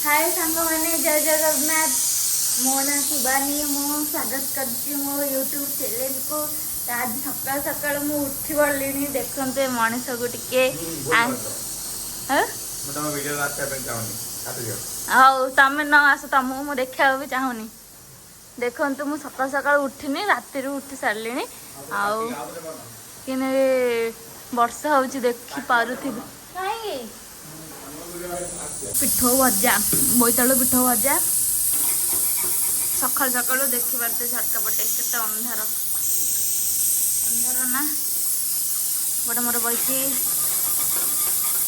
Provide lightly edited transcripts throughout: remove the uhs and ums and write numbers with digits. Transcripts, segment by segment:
हाय सांग मैंने जय जगन्नाथ मो ना शिवानी मो स्वागत कर मो यूट्यूब चैनल को आज सकाल सकाल मु उठी पड़िनी देखते मनीष को टिके तुम न आस तुमको मुझे देखा भी चाहूनी देखु मु सकाल सकाल उठिनी राति उठी सारे आउ कि वर्षा हो देखी पार्थि कहीं पिठो भजा बोईतालु पिठो भजा सकाल सकाल देखी पारे झटका पटे के अंधार अंधार ना बड़े मोर बही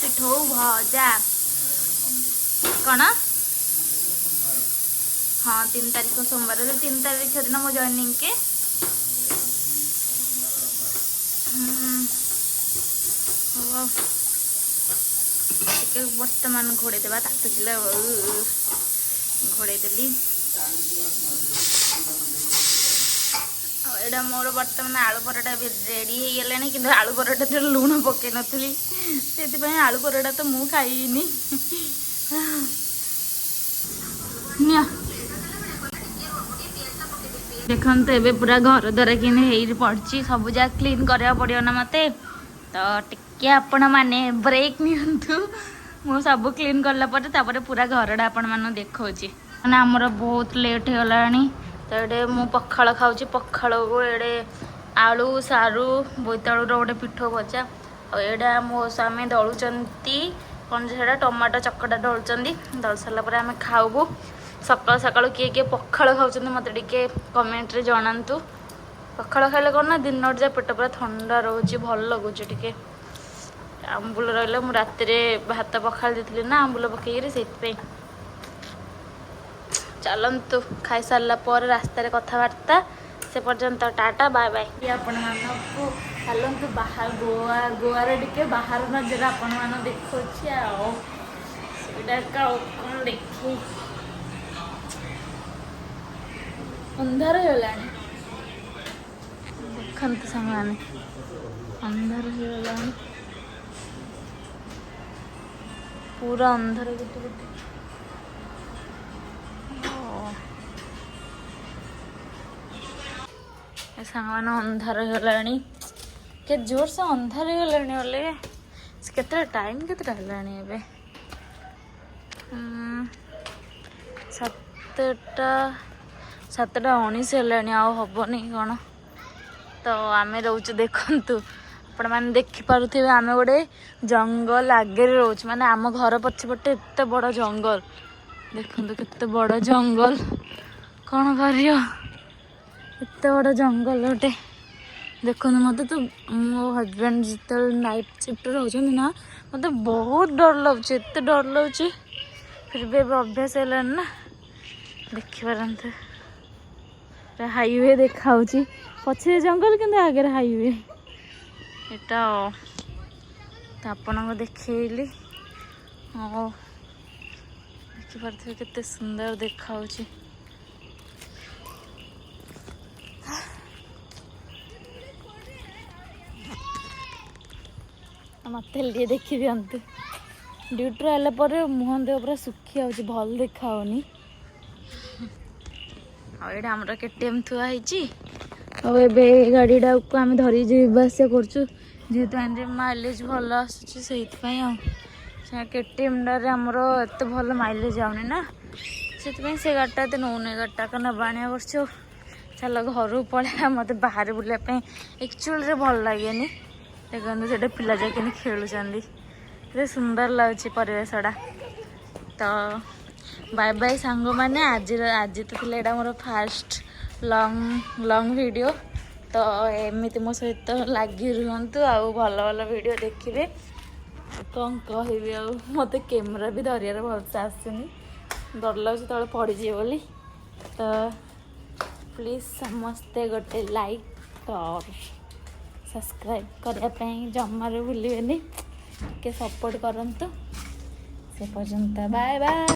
पिठो भजा कौन हाँ 3 तारीख सोमवार 3 तारीख दिन मो जॉइनिंग के बर्तमान घोड़े देवा तातुला घोड़े देली एटा मोर बर्तमान आलू परोटा भी रेडी हो गलानी कि आलू परोटा लुण पकई नी से आलू परोटा तो मु खाइनी देखते एबे पूरा घर द्वारा कि पड़ी सब जगह क्लीन करा पड़ो ना मत तो टिके आपण मैंने ब्रेक नियंतु मु सब क्लीन करला पर पूरा घरटा आपण मान देखा मैंने आमर बहुत लेट हो गलानी तो ये मु पखाड़ खाऊँ पखाड़ को ये आलू सारू बोईतालू गोटे पिठो भजा और यहाँ मो स्वामी दलुंट कौन से टमाटो चकटा दलुंट दल सारापर आम खाऊ सकाल सकाल किए किए पखाड़ खाऊँ मत टे कमेंट रे जनातु पखाड़ खाइले कौन ना दिन जा पेट पूरा ठंडा रोच भल लगुच टे आंबुल रहा मुझे राति भात पखाड़ देती ना आंबुल पकईकि से चलतु खाई सारा पर रास्तार कथबार्ता से पर्यंत टाटा बाय बाय आपण मानू चलतु बाहर गोवा गोवार टे बाहर नजर आपण मान देखा कौन देखे अंधार होलानी देखते सामने अंधार होलानी पूरा अंधार गोटे गोटे सांग मैंने अंधार होलानी के जोर से अंधार होलानी बोले केते टाइम केते होलानी एबे 7टा 19 होलानी आ हबनी कौन तो आम रोच देखु आपण मैंने देखिपे आम गोटे जंगल आगे रोच माने आम घर पछपटे एत बड़ जंगल देखु केते बड़ जंगल कौन कर एत बड़ जंगल गोटे देखो मत तो मो हजबैंड जिते नाइट शिफ्ट रोचे ना मत बहुत डर लगुच एत डर लगुच फिर भी अभ्यास है ना देखिपारते हाईवे देखा पछे जंगल कि आगे हाईवे एटा तो आपण को देखली हाँ देखिपारे केते सुंदर देखा मत देखी दिंतु ड्यूटी आला मुह देह पूरा सुखी आउची भल देखाऊनी आम केटीएम थुआई गाड़ीटा को आम धरी जास करेतु माइलेज भल आसूँ केटीएम डारे आमर एत भल माइलेज आउने ना से गाड़ीटा एत नौने गाड़ीटा का नबाणिया कर चल घर पड़ा मत बाहर बुलापी एक्चुअली भल लगे देखते से पिला जाके खेलुँच सुंदर लगुच परिवेशटा तो बाय बाय सांग मैंने आज तो थी मोर फास्ट लॉन्ग वीडियो तो एमती मो सहित लगी रुहतु आउ भल भल वीडियो देखिए कौन कह मत कैमेरा भी धरियार भलसे आसुनी डर लगे तले पड़े बोली तो प्लीज समस्ते गोटे लाइक और सब्सक्राइब करने जमार भूलें के सपोर्ट करंतु से पर्यंत बाय बाय।